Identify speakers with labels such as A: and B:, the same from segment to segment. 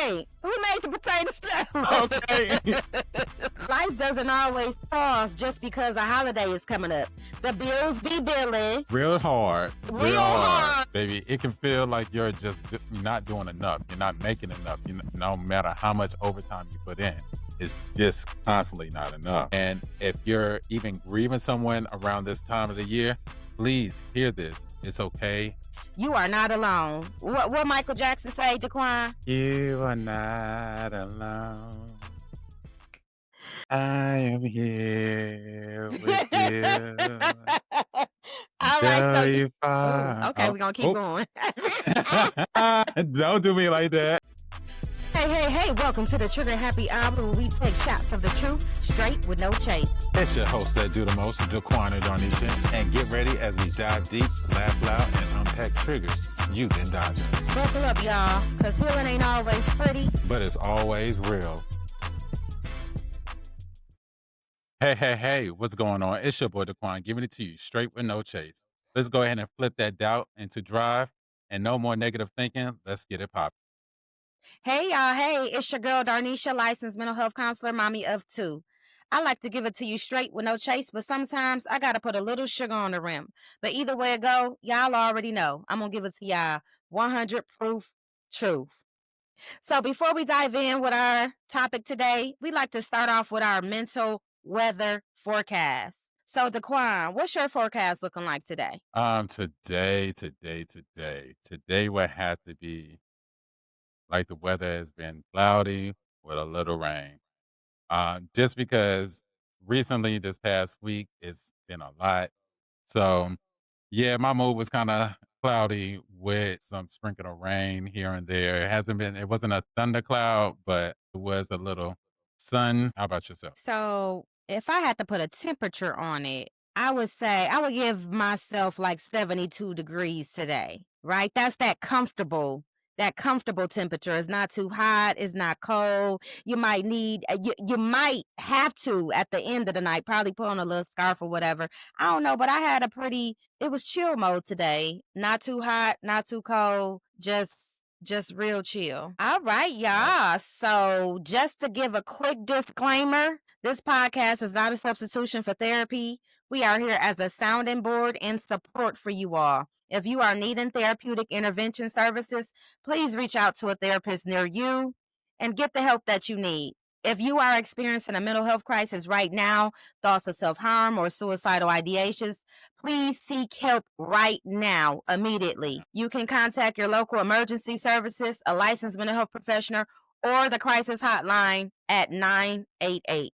A: Who made the potato
B: Okay.
A: salad? Life doesn't always pause just because a holiday is coming up. The bills be billing.
B: Real hard.
A: Real hard.
B: Baby, it can feel like you're not doing enough. You're not making enough. No matter how much overtime you put in, it's just constantly not enough. And if you're even grieving someone around this time of the year, please hear this. It's okay.
A: You are not alone. What Michael Jackson say, Daquan?
B: You are not alone. I am here with you.
A: All right, so
B: you
A: okay, we're gonna keep going.
B: Don't do me like that.
A: Hey, welcome to the Trigger Happy Hour where we take shots of the truth straight with no chase.
B: It's your host that do the most, Daquan Darnisha, and get ready as we dive deep, laugh loud, and unpack triggers you've been dodging.
A: Buckle up, y'all, because healing ain't always pretty,
B: but it's always real. Hey, what's going on? It's your boy Daquan, giving it to you straight with no chase. Let's go ahead and flip that doubt into drive, and no more negative thinking. Let's get it popping.
A: Hey, y'all. Hey, it's your girl, Darnisha, licensed mental health counselor, mommy of two. I like to give it to you straight with no chase, but sometimes I got to put a little sugar on the rim. But either way it go, y'all already know. I'm going to give it to y'all 100 proof truth. So before we dive in with our topic today, we like to start off with our mental weather forecast. So Daquan, what's your forecast looking like today?
B: Today would have to be like the weather has been cloudy with a little rain. Just because recently this past week it's been a lot. So yeah, my mood was kind of cloudy with some sprinkle of rain here and there. It wasn't a thundercloud, but it was a little sun. How about yourself?
A: So if I had to put a temperature on it, I would say I would give myself like 72 degrees today, right? That's that comfortable temperature. It's not too hot. It's not cold. You might need, you might have to at the end of the night, probably put on a little scarf or whatever. I don't know, but I had it was chill mode today. Not too hot, not too cold. Just real chill. All right, y'all. So just to give a quick disclaimer, this podcast is not a substitution for therapy. We are here as a sounding board and support for you all. If you are needing therapeutic intervention services, please reach out to a therapist near you and get the help that you need. If you are experiencing a mental health crisis right now, thoughts of self-harm or suicidal ideations, please seek help right now, immediately. You can contact your local emergency services, a licensed mental health professional, or the crisis hotline at 988.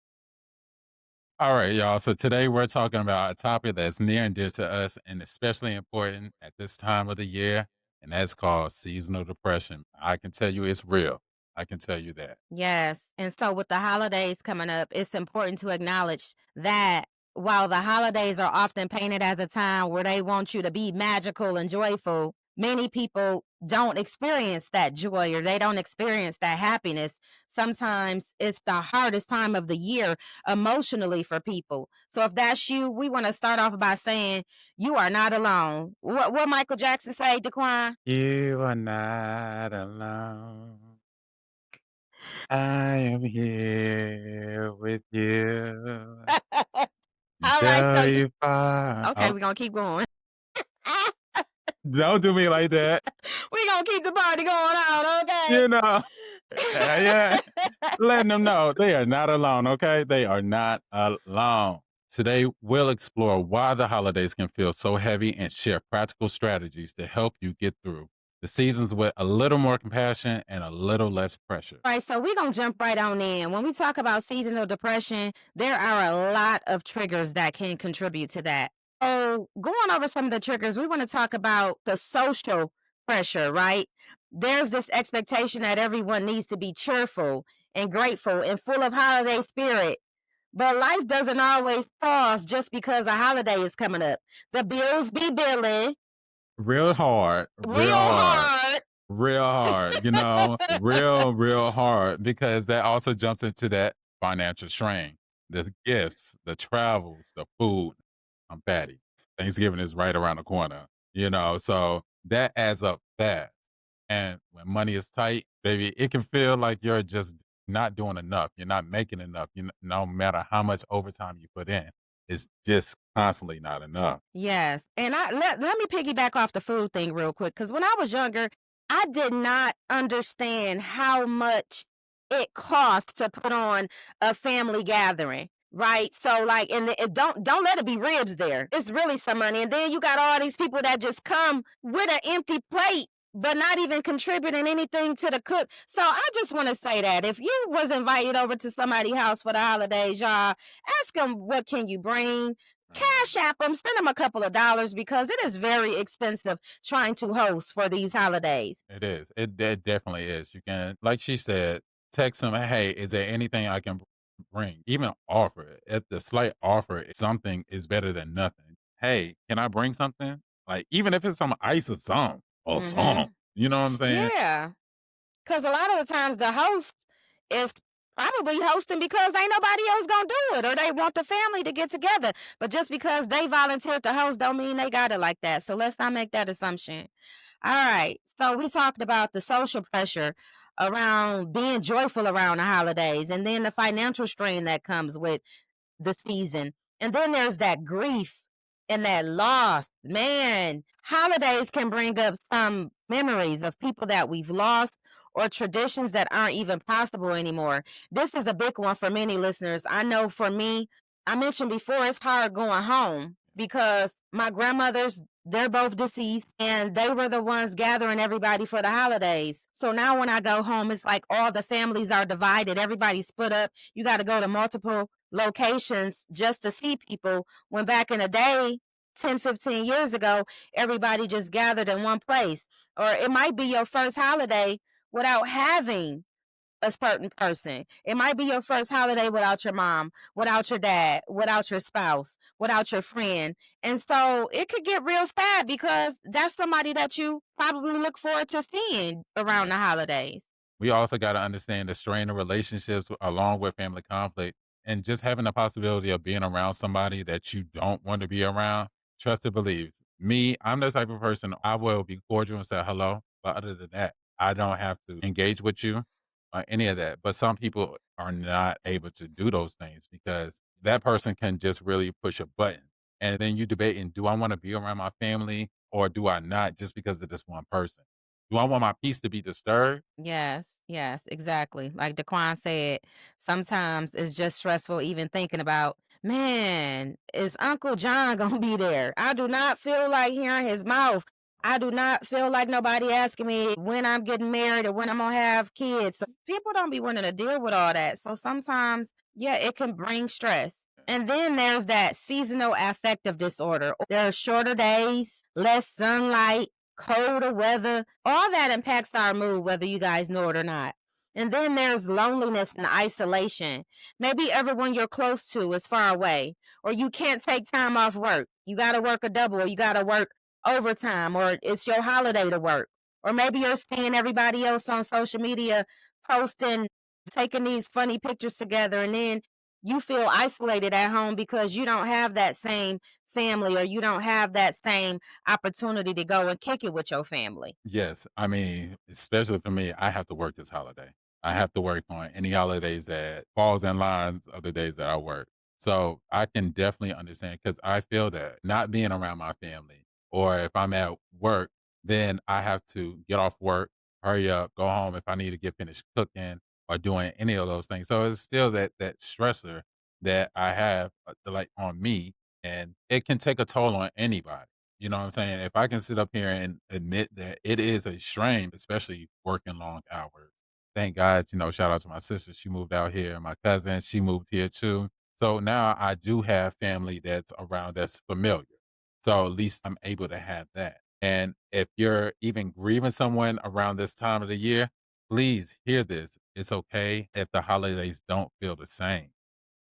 B: All right, y'all. So today we're talking about a topic that's near and dear to us and especially important at this time of the year, and that's called seasonal depression. I can tell you it's real. I can tell you that.
A: Yes. And so with the holidays coming up, it's important to acknowledge that while the holidays are often painted as a time where they want you to be magical and joyful, many people don't experience that joy or they don't experience that happiness. Sometimes it's the hardest time of the year emotionally for people. So if that's you, we want to start off by saying you are not alone. What Michael Jackson say, Daquan?
B: You are not alone. I am here with you.
A: All right, so
B: you far.
A: okay, we're gonna keep going.
B: Don't do me like that.
A: We're gonna keep the party going on, okay?
B: You know. Yeah. Letting them know they are not alone, okay? They are not alone. Today, we'll explore why the holidays can feel so heavy and share practical strategies to help you get through the seasons with a little more compassion and a little less pressure.
A: All right, so we're going to jump right on in. When we talk about seasonal depression, there are a lot of triggers that can contribute to that. So going over some of the triggers, we want to talk about the social pressure, right? There's this expectation that everyone needs to be cheerful and grateful and full of holiday spirit. But life doesn't always pause just because a holiday is coming up. The bills be billing.
B: Real hard. Real hard, real hard, because that also jumps into that financial strain. The gifts, the travels, the food. I'm fatty. Thanksgiving is right around the corner, so that adds up fast. And when money is tight, baby, it can feel like you're just not doing enough. You're not making enough. No matter how much overtime you put in, it's just constantly not enough.
A: Yes, and let me piggyback off the food thing real quick, because when I was younger, I did not understand how much it costs to put on a family gathering, right? So, like, and it don't let it be ribs there. It's really some money, and then you got all these people that just come with an empty plate, but not even contributing anything to the cook. So, I just want to say that if you was invited over to somebody's house for the holidays, y'all, ask them what can you bring. Cash
B: Mhm.
A: app them, send them a couple of dollars because it is very expensive trying to host for these holidays.
B: It is. It definitely is. You can, like she said, text them, "Hey, is there anything I can bring?" Even offer it. If the slight offer, something is better than nothing. "Hey, can I bring something?" Like, even if it's some ice or some,
A: Mhm.
B: you know what I'm saying?
A: Yeah, because a lot of the times the host is probably hosting because ain't nobody else gonna do it, or they want the family to get together. But just because they volunteered to host don't mean they got it like that. So let's not make that assumption. All right. So we talked about the social pressure around being joyful around the holidays and then the financial strain that comes with the season. And then there's that grief and that loss. Man, holidays can bring up some memories of people that we've lost or traditions that aren't even possible anymore. This is a big one for many listeners. I know for me, I mentioned before, it's hard going home because my grandmothers, they're both deceased and they were the ones gathering everybody for the holidays. So now when I go home, it's like all the families are divided, everybody's split up. You got to go to multiple locations just to see people when back in the day 10, 15 years ago everybody just gathered in one place. Or it might be your first holiday without having a certain person. It might be your first holiday without your mom, without your dad, without your spouse, without your friend. And so it could get real sad because that's somebody that you probably look forward to seeing around
B: Yeah.
A: the holidays.
B: We also gotta understand the strain of relationships along with family conflict, and just having the possibility of being around somebody that you don't want to be around. Trust and believe. Me, I'm the type of person, I will be cordial and say hello, but other than that, I don't have to engage with you or any of that. But some people are not able to do those things because that person can just really push a button. And then you debating, do I want to be around my family or do I not, just because of this one person? Do I want my peace to be disturbed?
A: Yes, yes, exactly. Like Daquan said, sometimes it's just stressful even thinking about, man, is Uncle John gonna be there? I do not feel like hearing his mouth. I do not feel like nobody asking me when I'm getting married or when I'm gonna have kids. So people don't be wanting to deal with all that. So sometimes, yeah, it can bring stress. And then there's that seasonal affective disorder. There are shorter days, less sunlight, colder weather, all that impacts our mood, whether you guys know it or not. And then there's loneliness and isolation. Maybe everyone you're close to is far away, or you can't take time off work. You got to work a double, or you got to work overtime, or it's your holiday to work. Or maybe you're seeing everybody else on social media posting, taking these funny pictures together, and then you feel isolated at home because you don't have that same family or you don't have that same opportunity to go and kick it with your family.
B: Yes, I mean, especially for me, I have to work this holiday. I have to work on any holidays that falls in lines of the days that I work. So I can definitely understand because I feel that not being around my family, or if I'm at work, then I have to get off work, hurry up, go home if I need to get finished cooking or doing any of those things. So it's still that stressor that I have like on me, and it can take a toll on anybody. You know what I'm saying? If I can sit up here and admit that it is a strain, especially working long hours. Thank God, shout out to my sister. She moved out here. My cousin, she moved here too. So now I do have family that's around that's familiar. So at least I'm able to have that. And if you're even grieving someone around this time of the year, please hear this. It's okay if the holidays don't feel the same.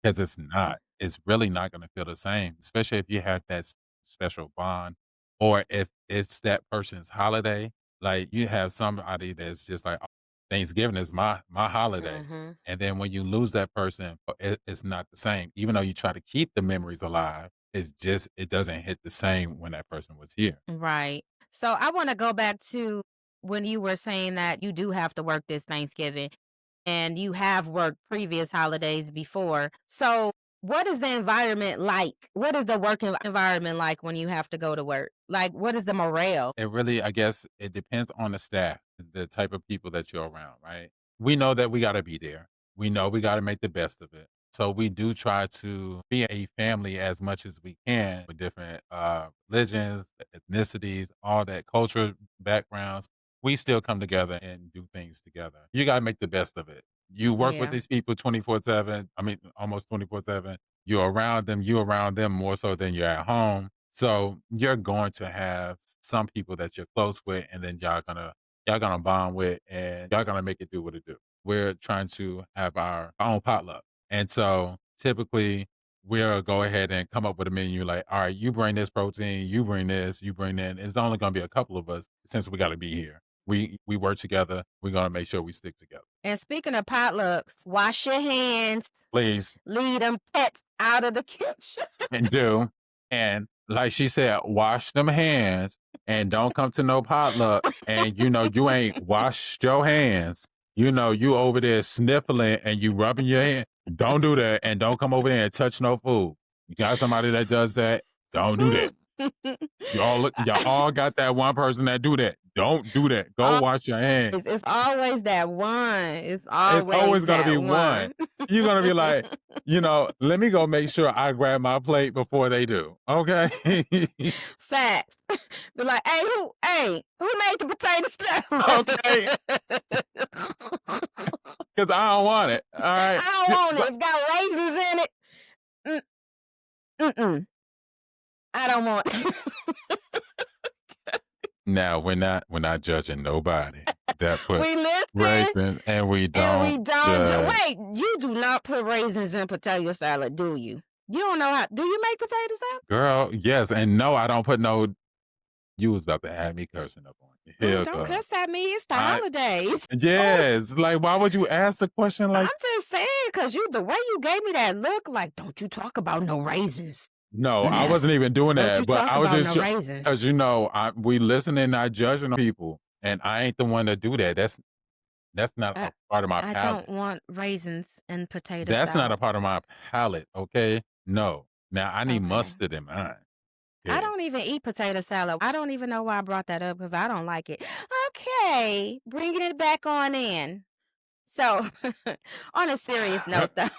B: 'Cause it's not. It's really not gonna feel the same, especially if you have that special bond or if it's that person's holiday. Like, you have somebody that's just like, "Oh, Thanksgiving is my holiday,"
A: Mhm.
B: and then when you lose that person, it's not the same. Even though you try to keep the memories alive, it doesn't hit the same when that person was here.
A: Right. So I want to go back to when you were saying that you do have to work this Thanksgiving and you have worked previous holidays before. So, what is the environment like? What is the working environment like when you have to go to work? Like, what is the morale?
B: It really, I guess, it depends on the staff, the type of people that you're around, right? We know that we gotta be there. We know we gotta make the best of it. So we do try to be a family as much as we can with different religions, ethnicities, all that culture backgrounds. We still come together and do things together. You gotta make the best of it. You work with
A: Yeah.
B: these people 24/7. I mean, almost 24/7. You're around them more so than you're at home. So you're going to have some people that you're close with, and then y'all gonna bond with, and y'all gonna make it do what it do. We're trying to have our own potluck, and so typically we'll go ahead and come up with a menu like, all right, you bring this protein, you bring this, you bring that. It's only gonna be a couple of us since we got to be here. We work together. We're gonna make sure we stick together.
A: And speaking of potlucks, wash your hands,
B: Please
A: leave them pets out of the kitchen.
B: and do. And like she said, wash them hands and don't come to no potluck. And you ain't washed your hands. You over there sniffling and you rubbing your hand. Don't do that. And don't come over there and touch no food. You got somebody that does that. Don't do that. Y'all all got that one person that do that. Don't do that. Go
A: Always,
B: wash your hands.
A: it's always that one. It's
B: It's always
A: always
B: gonna be
A: that
B: one.
A: one.
B: You're gonna be like, let me go make sure I grab my plate before they do. Okay.
A: Facts. Be like, who made the potato
B: Okay.
A: salad?
B: Because I don't want it. All right.
A: I don't want it. If got raisins in it, mm-mm. I don't want it.
B: Now we're not judging nobody that put
A: We listen
B: raisins, and we
A: and
B: don't
A: we don't.
B: judge.
A: Wait, you do not put raisins in potato salad, do you? You don't know how. Do you make potato salad?
B: Girl, yes, and no, I don't put no. You was about to have me cursing up on you.
A: Ooh,
B: Here,
A: don't
B: girl.
A: cuss at me. It's the
B: I
A: holidays. Ooh,
B: yes. Like, why would you ask a question
A: I'm
B: like?
A: just saying, cause the way you gave me that look, like, don't you talk about no raisins.
B: No, I
A: Nah,
B: wasn't even doing
A: don't you
B: that, but
A: talk
B: I was
A: about
B: just
A: no raisins.
B: because we listening, not judging people, and I ain't the one to do that. That's not
A: I
B: a part of my
A: I don't
B: palate.
A: want raisins in potato
B: That's not a
A: salad.
B: part of my palate. Okay, no. Now I need
A: Okay.
B: mustard in mine.
A: I
B: Okay.
A: don't even eat potato salad. I don't even know why I brought that up because I don't like it. Okay, bringing it back on in. So, on a serious note, though,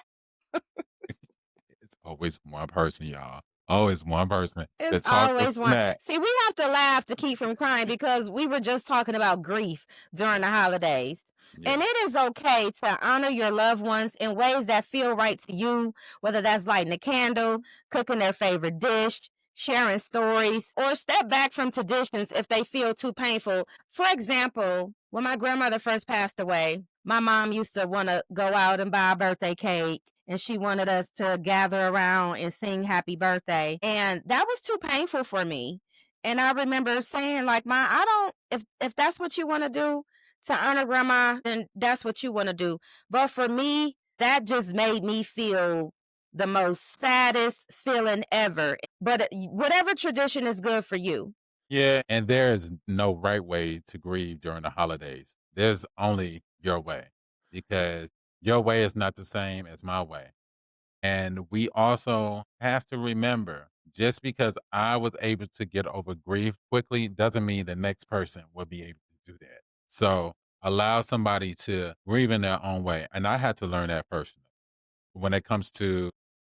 B: It's always one person, y'all. Always one person
A: it's
B: that talk the
A: always one.
B: smack.
A: See, we have to laugh to keep from crying because we were just talking about grief during the holidays. And
B: Yeah.
A: it is okay to honor your loved ones in ways that feel right to you, whether that's lighting a candle, cooking their favorite dish, sharing stories, or step back from traditions if they feel too painful. For example, when my grandmother first passed away, my mom used to want to go out and buy a birthday cake and she wanted us to gather around and sing happy birthday. And that was too painful for me. And I remember saying, like, Ma, I don't, if that's what you want to do to honor grandma, then that's what you want to do. But for me, that just made me feel the most saddest feeling ever. But whatever tradition is good for you.
B: Yeah, and there is no right way to grieve during the holidays. There's only your way because your way is not the same as my way. And we also have to remember just because I was able to get over grief quickly doesn't mean the next person will be able to do that. So allow somebody to grieve in their own way. And I had to learn that personally when it comes to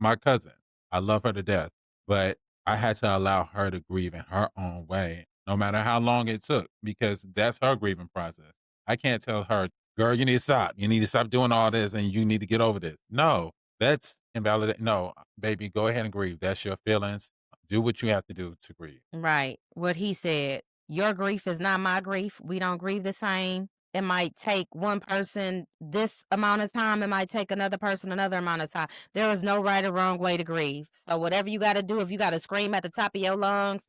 B: my cousin. I love her to death, but I had to allow her to grieve in her own way, no matter how long it took, because that's her grieving process. I can't tell her, girl, you need to stop. You need to stop doing all this and you need to get over this. No, that's invalid. No, baby, go ahead and grieve. That's your feelings. Do what you have to do to grieve.
A: Right. What he said, your grief is not my grief. We don't grieve the same. It might take one person this amount of time. It might take another person another amount of time. There is no right or wrong way to grieve. So whatever you got to do, if you got to scream at the top of your lungs,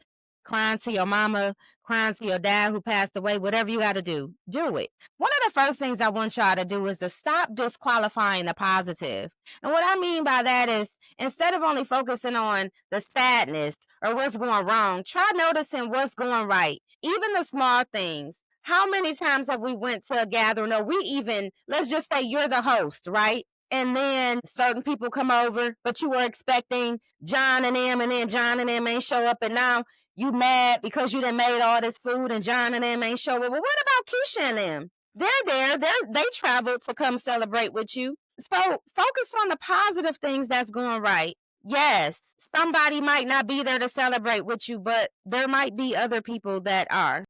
A: crying to your mama, crying to your dad who passed away, whatever you got to do it. One of the first things I want y'all to do is to stop disqualifying the positive. And what I mean by that is instead of only focusing on the sadness or what's going wrong, try noticing what's going right. Even the small things How many times have we went to a gathering or we even, let's just say you're the host, right? And then certain people come over, but you were expecting John and them, and then John and them ain't show up, and now you mad because you done made all this food and John and them ain't show up. Well, what about Keisha and them? They're there. They traveled to come celebrate with you. So focus on the positive things that's going right. Yes, somebody might not be there to celebrate with you, but there might be other people that are.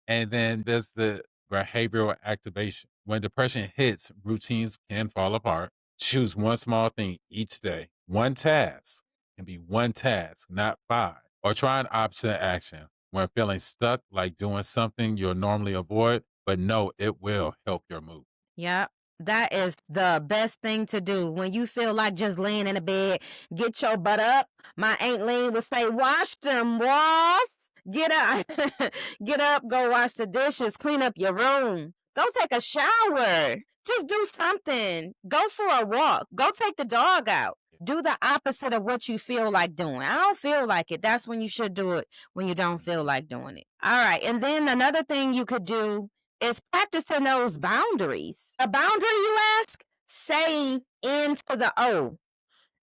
B: And then there's the behavioral activation. When depression hits, routines can fall apart. Choose one small thing each day. One task can be one task, not five. Or try an opposite action. When feeling stuck, like doing something you'll normally avoid, but know it will help your mood.
A: Yep. That is the best thing to do when you feel like just laying in the bed. Get your butt up. My Aunt Lean would say, wash them walls. Get up. Get up, go wash the dishes, clean up your room. Go take a shower. Just do something. Go for a walk. Go take the dog out. Do the opposite of what you feel like doing. I don't feel like it. That's when you should do it, when you don't feel like doing it. All right. And then another thing you could do is practicing those boundaries. A boundary, you ask? Say into the O,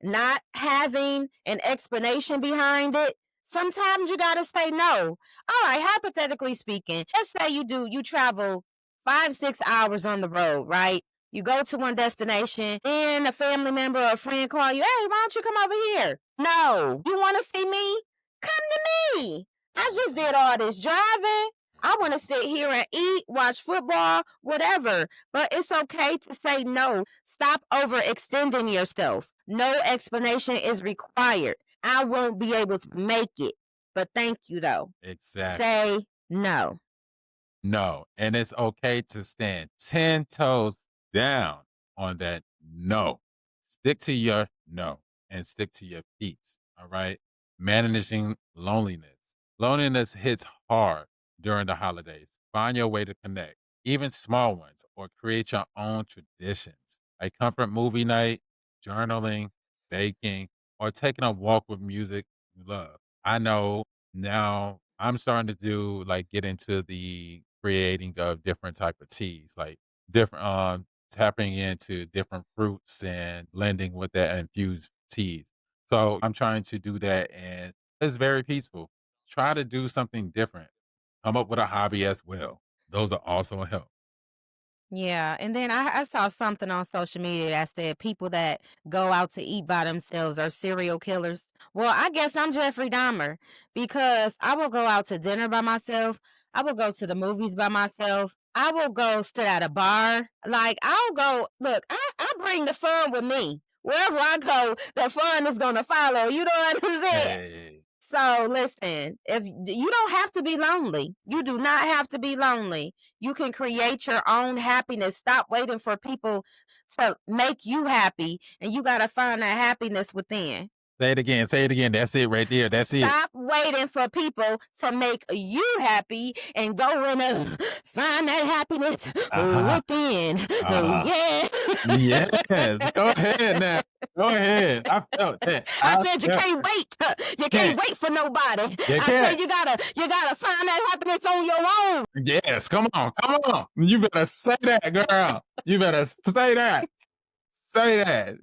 A: not having an explanation behind it. Sometimes you got to say no. All right, hypothetically speaking, let's say you travel 5, 6 hours on the road, right? You go to one destination, then a family member or a friend call you, hey, why don't you come over here? No. You want to see me? Come to me. I just did all this driving. I want to sit here and eat, watch football, whatever. But it's okay to say no. Stop overextending yourself. No explanation is required. I won't be able to make it. But thank you, though.
B: Exactly.
A: Say no.
B: No. And it's okay to stand 10 toes down on that no. Stick to your no and stick to your peace. All right. Managing loneliness. Loneliness hits hard during the holidays. Find your way to connect, even small ones, or create your own traditions. A comfort movie night, journaling, baking, or taking a walk with music you love. I know now I'm starting to do like get into the creating of different type of teas, like different tapping into different fruits and blending with that infused teas. So I'm trying to do that and it's very peaceful. Try to do something different. Come up with a hobby as well. Those are also a help.
A: Yeah, and then I saw something on social media that said people that go out to eat by themselves are serial killers. Well, I guess I'm Jeffrey Dahmer because I will go out to dinner by myself. I will go to the movies by myself. I will go sit at a bar. Like I'll go. Look, I bring the fun with me. Wherever I go, the fun is gonna follow. You know what I'm saying?
B: Hey,
A: So listen, if you don't have to be lonely, you do not have to be lonely. You can create your own happiness. Stop waiting for people to make you happy, and you got to find that happiness within.
B: say it again. Say it again. That's it right there. That's it.
A: Stop waiting for people to make you happy and go and find that happiness
B: Uh-huh.
A: within.
B: Uh-huh.
A: Yeah.
B: Yes. Go ahead now. Go ahead. I felt that.
A: I
B: I
A: said you
B: felt
A: can't wait. You can't
B: can't.
A: wait for nobody.
B: You
A: I said
B: can't.
A: you gotta find that happiness on your own.
B: Yes. Come on. Come on. You better say that, girl. You better say that. Say that.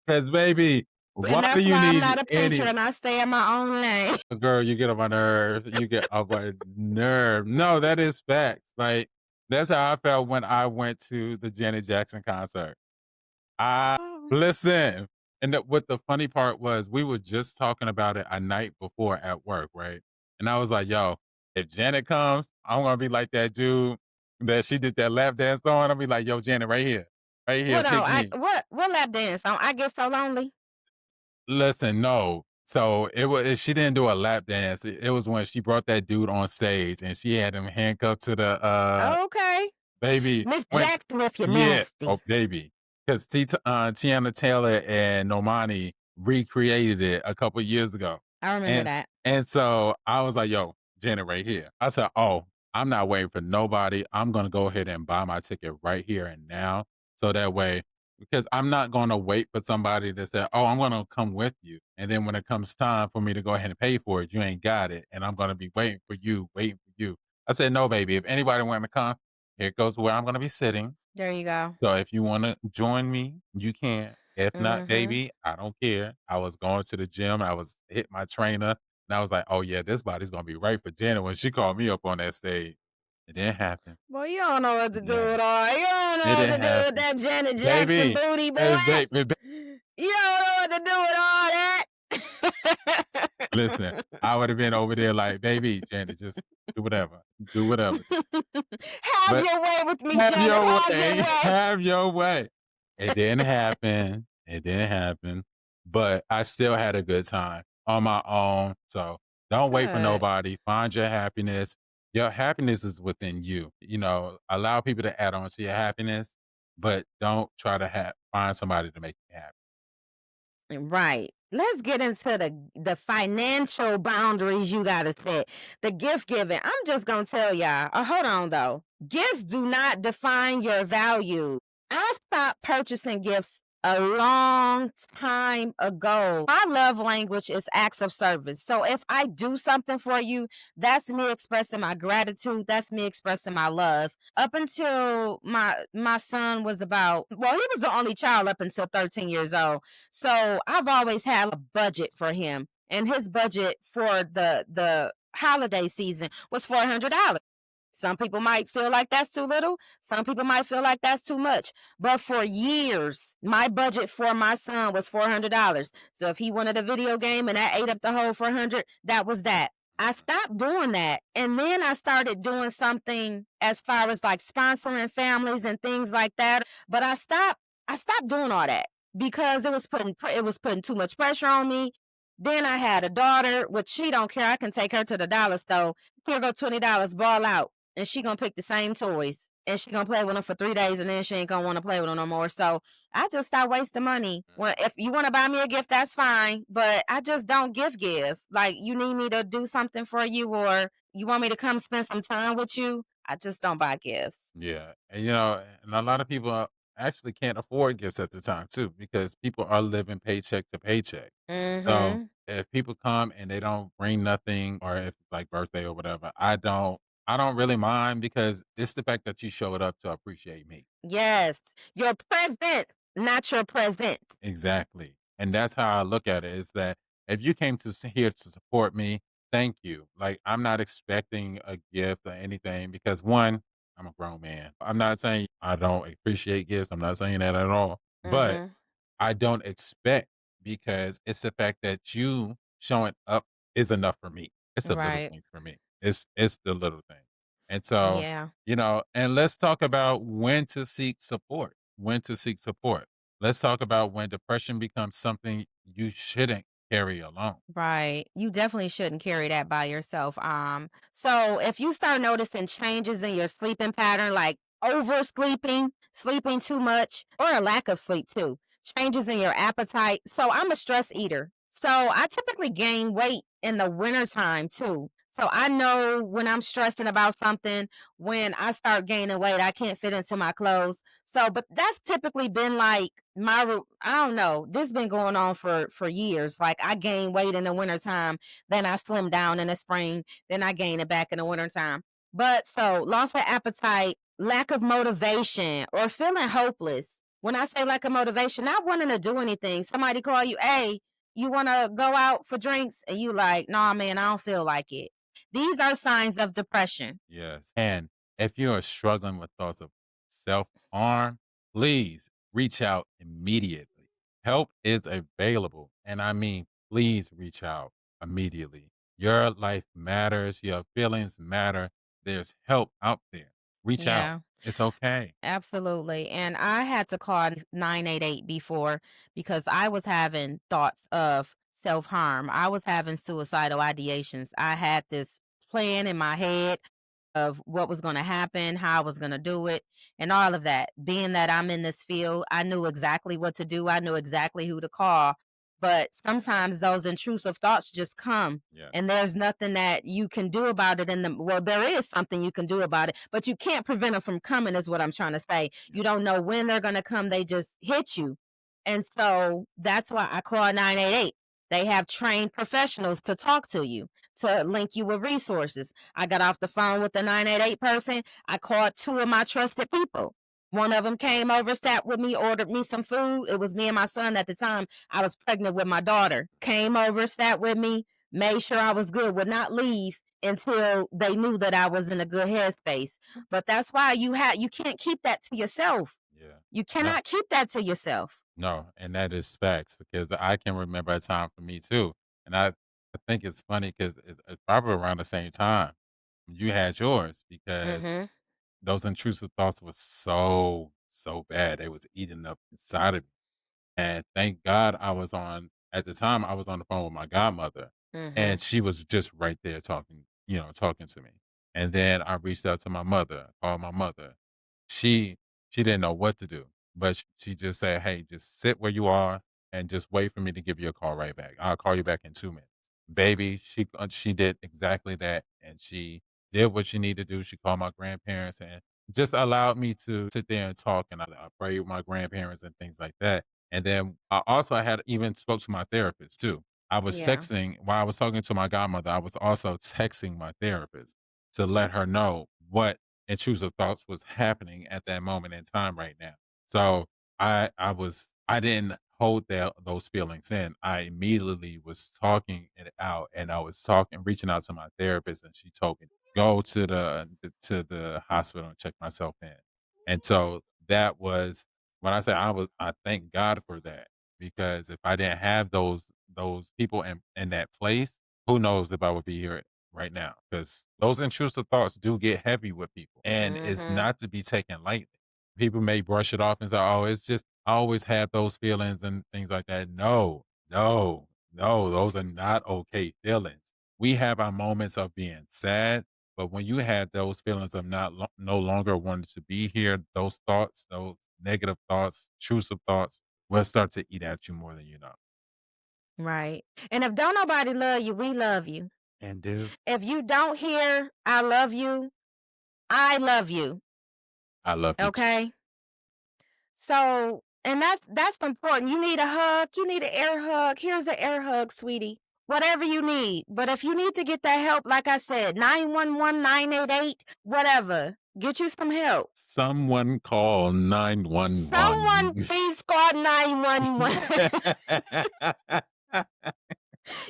B: Because, baby,
A: And
B: why do
A: that's
B: you
A: why I'm
B: need
A: not a preacher
B: any
A: and I stay in my own lane.
B: girl, you get on my nerves. You get on my nerve. No, that is facts. Like, that's how I felt when I went to the Janet Jackson concert. I listen. And what the funny part was, we were just talking about it a night before at work, right? And I was like, yo, if Janet comes, I'm gonna be like that dude that she did that lap dance on. I'll be like, yo, Janet, right here. Right here,
A: What on?
B: pick
A: I
B: me.
A: what lap dance on? I get so lonely.
B: Listen, no. So she didn't do a lap dance. It was when she brought that dude on stage and she had him handcuffed to the
A: Okay.
B: baby
A: Miss
B: when
A: Jackson if you're
B: yeah,
A: nasty.
B: oh baby. Because Tiana Taylor and Normani recreated it a couple years ago.
A: I remember
B: And
A: that.
B: and so I was like, yo, Janet right here. I said, oh, I'm not waiting for nobody. I'm gonna go ahead and buy my ticket right here and now. So that way, because I'm not gonna wait for somebody to say, oh, I'm gonna come with you. And then when it comes time for me to go ahead and pay for it, you ain't got it. And I'm gonna be waiting for you, waiting for you. I said, "No, baby. If anybody want to come, here goes where I'm gonna be sitting.
A: There you go.
B: So if you wanna join me, you can. If not,
A: Mhm.
B: baby, I don't care." I was going to the gym. I was hit my trainer, and I was like, "Oh yeah, this body's gonna be right for Janet when she called me up on that stage." It didn't happen.
A: Boy, you don't know what to
B: It
A: do
B: didn't
A: with
B: happen.
A: all you don't
B: It
A: know what to
B: didn't
A: do with
B: happen.
A: that Janet Jackson
B: Baby,
A: booty, boy.
B: baby,
A: You don't know what to do with all that.
B: listen, I would have been over there like, "Baby, Janet, just do whatever. Do whatever."
A: Have
B: But
A: your way with me,
B: have
A: Janet.
B: your
A: Have your
B: way,
A: way.
B: have your way. It didn't happen, it didn't happen, but I still had a good time on my own, so don't wait for
A: Good.
B: nobody, find your happiness. Your happiness is within you, allow people to add on to your happiness, but don't try to find somebody to make you happy.
A: Right. Let's get into the financial boundaries you gotta set. The gift giving. I'm just gonna tell y'all. Hold on though. Gifts do not define your value. I stopped purchasing gifts a long time ago. My love language is acts of service. So if I do something for you, that's me expressing my gratitude. That's me expressing my love. Up until my son was about, well, he was the only child up until 13 years old. So I've always had a budget for him, and his budget for the holiday season was $400. Some people might feel like that's too little. Some people might feel like that's too much. But for years, my budget for my son was $400. So if he wanted a video game and that ate up the whole 400, that was that. I stopped doing that. And then I started doing something as far as like sponsoring families and things like that. But I stopped doing all that because it was putting too much pressure on me. Then I had a daughter, which she don't care. I can take her to the dollar store. Here go $20, ball out, and she gonna pick the same toys, and she gonna play with them for 3 days, and then she ain't gonna want to play with them no more. So I just stop wasting money. Well, if you want to buy me a gift, that's fine, but I just don't give. Like you need me to do something for you, or you want me to come spend some time with you. I just don't buy gifts.
B: Yeah, and a lot of people actually can't afford gifts at the time too because people are living paycheck to paycheck. So,
A: Mm-hmm.
B: if people come and they don't bring nothing or if like birthday or whatever, I don't really mind because it's the fact that you showed up to appreciate me.
A: Yes, your present, not your present.
B: Exactly. And that's how I look at it is that if you came here to support me, thank you. Like I'm not expecting a gift or anything because one, I'm a grown man. I'm not saying I don't appreciate gifts. I'm not saying that at all. But
A: Mm-hmm.
B: I don't expect because it's the fact that you showing up is enough for me. It's the little
A: Right.
B: things for me. It's the little thing. And so,
A: Yeah.
B: and let's talk about when to seek support. When to seek support. Let's talk about when depression becomes something you shouldn't carry alone.
A: Right. You definitely shouldn't carry that by yourself. So if you start noticing changes in your sleeping pattern, like oversleeping, sleeping too much, or a lack of sleep too, changes in your appetite. So I'm a stress eater. So I typically gain weight in the wintertime too. So I know when I'm stressing about something, when I start gaining weight, I can't fit into my clothes. So, but that's typically been like I don't know. This been going on for years. Like I gain weight in the wintertime, then I slim down in the spring, then I gain it back in the wintertime. But so loss of appetite, lack of motivation, or feeling hopeless. When I say lack of motivation, not wanting to do anything. Somebody call you, hey, you want to go out for drinks? And you like, nah, man, I don't feel like it. These are signs of depression.
B: Yes. And if you are struggling with thoughts of self harm, please reach out immediately. Help is available. And I mean, please reach out immediately. Your life matters. Your feelings matter. There's help out there. Reach out.
A: Yeah.
B: It's okay.
A: Absolutely. And I had to call 988 before because I was having thoughts of self harm. I was having suicidal ideations. I had this plan in my head of what was going to happen, how I was going to do it, and all of that. Being that I'm in this field, I knew exactly what to do, I knew exactly who to call. But sometimes those intrusive thoughts just come
B: Yeah.
A: and there's nothing that you can do about it well, there is something you can do about it, but you can't prevent them from coming is what I'm trying to say.
B: Yeah.
A: You don't know when they're going to come, they just hit you. And so that's why I call 988. They have trained professionals to talk to you. to link you with resources. I got off the phone with the 988 person. I called two of my trusted people. One of them came over, sat with me, ordered me some food. It was me and my son at the time. I was pregnant with my daughter. Came over, sat with me, made sure I was good, would not leave until they knew that I was in a good headspace. But that's why you can't keep that to yourself.
B: Yeah.
A: You
B: No.
A: cannot keep that to yourself.
B: No, and that is facts because I can remember a time for me too, and I think it's funny because it's probably around the same time you had yours because
A: Mhm.
B: those intrusive thoughts were so bad. They was eating up inside of me. And thank God I was on at the time, I was on the phone with my godmother, and
A: Mhm.
B: she was just right there talking, talking to me. And then I reached out to my mother, called my mother. She she didn't know what to do, but she just said, "Hey, just sit where you are and just wait for me to give you a call right back. I'll call you back in 2 minutes." Baby, she did exactly that, and she did what she needed to do. She called my grandparents and just allowed me to sit there and talk, and I prayed with my grandparents and things like that. And then I had even spoke to my therapist too. I was
A: Yeah.
B: texting while I was talking to my godmother. I was also texting my therapist to let her know what intrusive thoughts was happening at that moment in time right now. So I didn't hold those feelings in. I immediately was talking it out, and I was reaching out to my therapist, and she told me go to the hospital and check myself in. And so that was when I say I thank God for that because if I didn't have those people in that place, who knows if I would be here right now? Because those intrusive thoughts do get heavy with people, and it's
A: Mhm.
B: not to be taken lightly. People may brush it off and say, "Oh, it's just I always have those feelings and things like that." No, no, no, those are not okay feelings. We have our moments of being sad, but when you have those feelings of no longer wanting to be here, those thoughts, those negative thoughts, intrusive thoughts, will start to eat at you more than you know.
A: Right. And if don't nobody love you, we love you.
B: And do
A: If you don't hear I love you, I love you.
B: I love you too.
A: Okay? So, and that's important. You need a hug, you need an air hug. Here's an air hug, sweetie. Whatever you need. But if you need to get that help, like I said, 911, 988, whatever, get you some help.
B: Someone call
A: Someone
B: 911.
A: please call 911.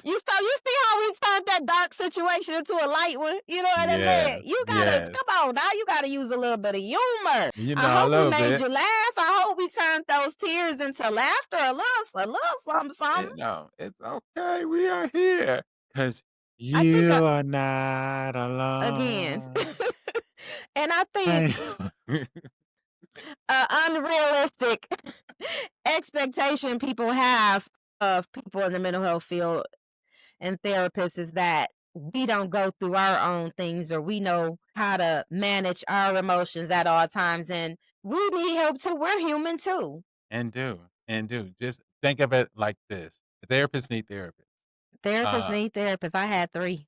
A: You see how we turned that dark situation into a light one? You know what I'm saying?
B: Yes,
A: You gotta
B: yes.
A: come on now. You gotta use a little bit of humor. I
B: A
A: hope we
B: little
A: made
B: bit.
A: you laugh. I hope we turned those tears into laughter. A little something, something.
B: It's okay. We are here because
A: I think
B: you are not
A: again,
B: alone.
A: and I think
B: Hey.
A: unrealistic expectation people have of people in the mental health field and therapists is that we don't go through our own things or we know how to manage our emotions at all times and we need help too. We're human too.
B: And do. Just think of it like this. Therapists need therapists.
A: Therapists
B: Uh,
A: need therapists. I had three.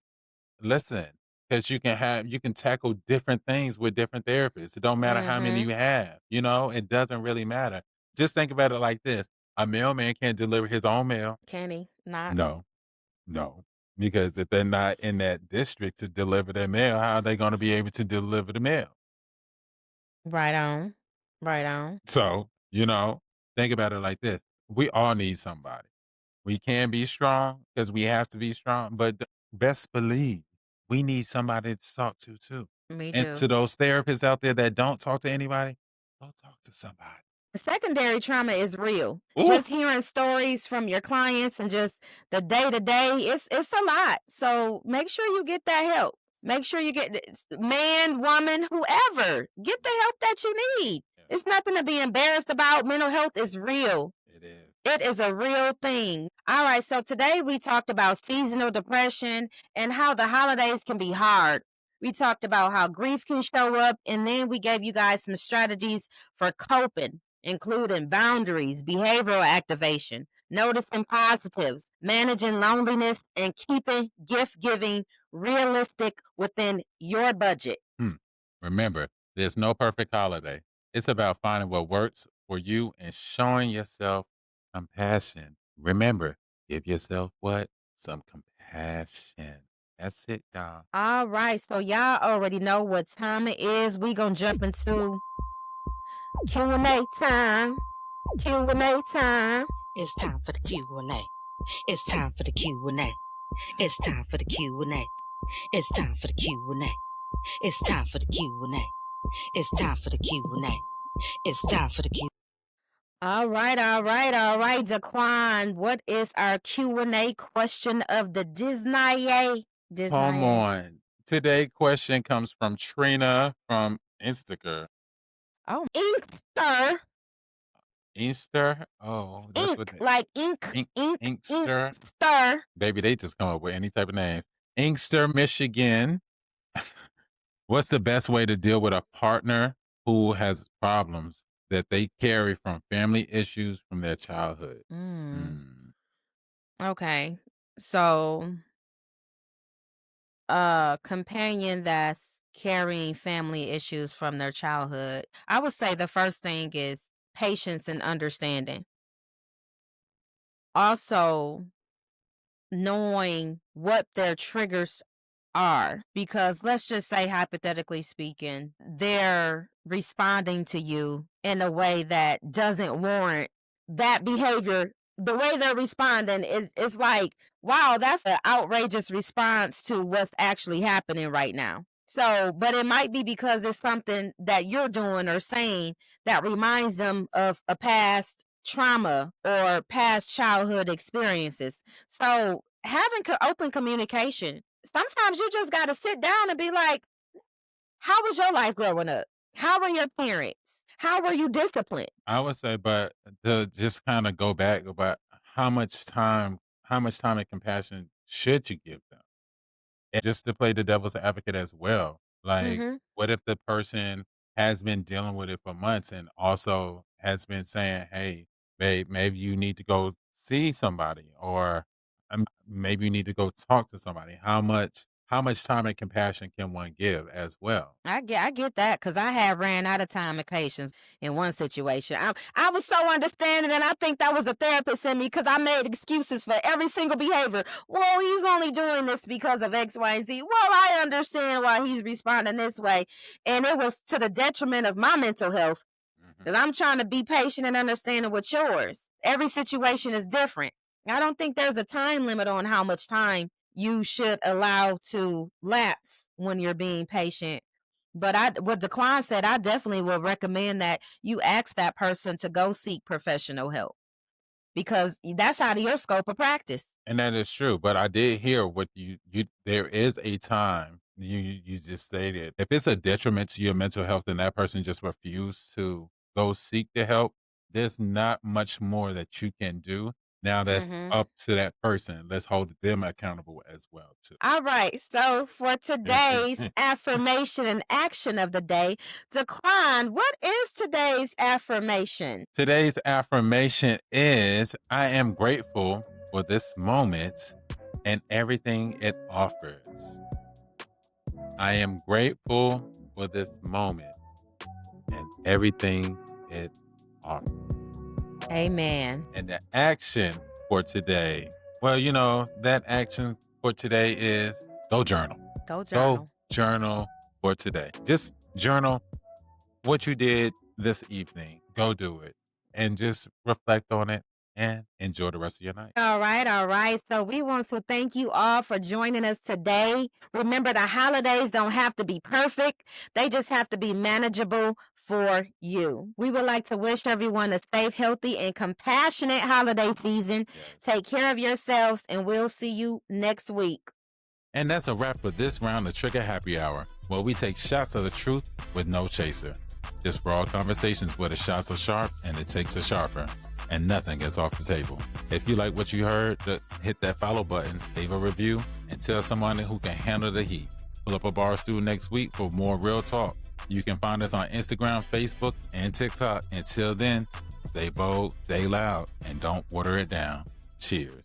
B: listen, because you can tackle different things with different therapists. It don't matter how many
A: Mm-hmm.
B: you have, it doesn't really matter. Just think about it like this. A mailman can't deliver his own mail.
A: Kenny, not
B: No, no. Because if they're not in that district to deliver their mail, how are they going to be able to deliver the mail?
A: right on. Right on.
B: So, think about it like this. We all need somebody. We can be strong because we have to be strong, but best believe we need somebody to talk to too.
A: Me
B: And
A: too.
B: to those therapists out there that don't talk to anybody, go talk to somebody.
A: The secondary trauma is real.
B: Ooh,
A: Just hearing stories from your clients and just the day to day, it's a lot. So make sure you get that help. Make sure you get man, woman, whoever, get the help that you need.
B: yeah,
A: It's nothing to be embarrassed about. Mental health is real.
B: it is.
A: It is a real thing. All right, so today we talked about seasonal depression and how the holidays can be hard. We talked about how grief can show up, and then we gave you guys some strategies for coping, including boundaries, behavioral activation, noticing positives, managing loneliness, and keeping gift giving realistic within your budget.
B: Hmm. Remember, there's no perfect holiday. It's about finding what works for you and showing yourself compassion. Remember, give yourself what? Some compassion. That's it, y'all.
A: All right, so y'all already know what time it is. We gonna jump into Q&A time. Q&A time.
C: It's time for the Q&A. It's time for the Q&A. It's time for the Q&A. It's time for the Q&A. It's time for the Q&A. It's time for the Q&A. It's time for the Q.
A: All right, all right, all right, Daquan. What is our Q&A question of the Disney?
B: Come
A: Disney.
B: on. Today question comes from Trina from Instagram.
A: Oh, Inkster.
B: Inkster? Oh, that's what
A: Ink,
B: they
A: like ink,
B: Ink
A: ink,
B: Inkster?
A: inkster.
B: Baby, they just come up with any type of names. Inkster, Michigan. What's the best way to deal with a partner who has problems that they carry from family issues from their childhood?
A: Mm,
B: Mm.
A: okay. So, a companion that's carrying family issues from their childhood. I would say the first thing is patience and understanding. Also, knowing what their triggers are, because let's just say, hypothetically speaking, they're responding to you in a way that doesn't warrant that behavior. The way they're responding is like, wow, that's an outrageous response to what's actually happening right now. So, but it might be because it's something that you're doing or saying that reminds them of a past trauma or past childhood experiences. So, having open communication, sometimes you just got to sit down and be like, how was your life growing up? How were your parents? How were you disciplined?
B: I would say, but to just kind of go back about how much time and compassion should you give them? And just to play the devil's advocate as well, like,
A: Mm-hmm.
B: what if the person has been dealing with it for months and also has been saying, "Hey, babe, maybe you need to go see somebody," or maybe you need to go talk to somebody. How much time and compassion can one give as well?
A: I get that because I had ran out of time and patience in one situation. I was so understanding, and I think that was a therapist in me because I made excuses for every single behavior. Well, he's only doing this because of X, Y, and Z. Well, I understand why he's responding this way, and it was to the detriment of my mental health.
B: Mhm.
A: Because I'm trying to be patient and understanding with yours. Every situation is different. I don't think there's a time limit on how much time you should allow to lapse when you're being patient. But what Daquan said, I definitely would recommend that you ask that person to go seek professional help because that's out of your scope of practice.
B: And that is true, but I did hear what you there is a time you just stated. If it's a detriment to your mental health and that person just refused to go seek the help, there's not much more that you can do. Now that's
A: Hmm.
B: up to that person. Let's hold them accountable as well too.
A: All right. So for today's affirmation and action of the day, Daquan, what is today's affirmation?
B: Today's affirmation is I am grateful for this moment and everything it offers. I am grateful for this moment and everything it offers.
A: Amen.
B: And the action for today, well, that action for today is go journal.
A: Go
B: Go
A: journal.
B: journal for today. Just journal what you did this evening. Go do it and just reflect on it and enjoy the rest of your night.
A: All right, all right. So we want to thank you all for joining us today. Remember, the holidays don't have to be perfect, they just have to be manageable for you. We would like to wish everyone a safe, healthy, and compassionate holiday season.
B: Yes.
A: Take care of yourselves, and we'll see you next week.
B: And that's a wrap for this round of Trigger Happy Hour, where we take shots of the truth with no chaser. Just raw conversations where the shots are sharp and it takes a sharper, and nothing gets off the table. If you like what you heard, hit that follow button, leave a review, and tell someone who can handle the heat. Pull up a bar stool next week for more real talk. You can find us on Instagram, Facebook, and TikTok. Until then, stay bold, stay loud, and don't water it down. Cheers.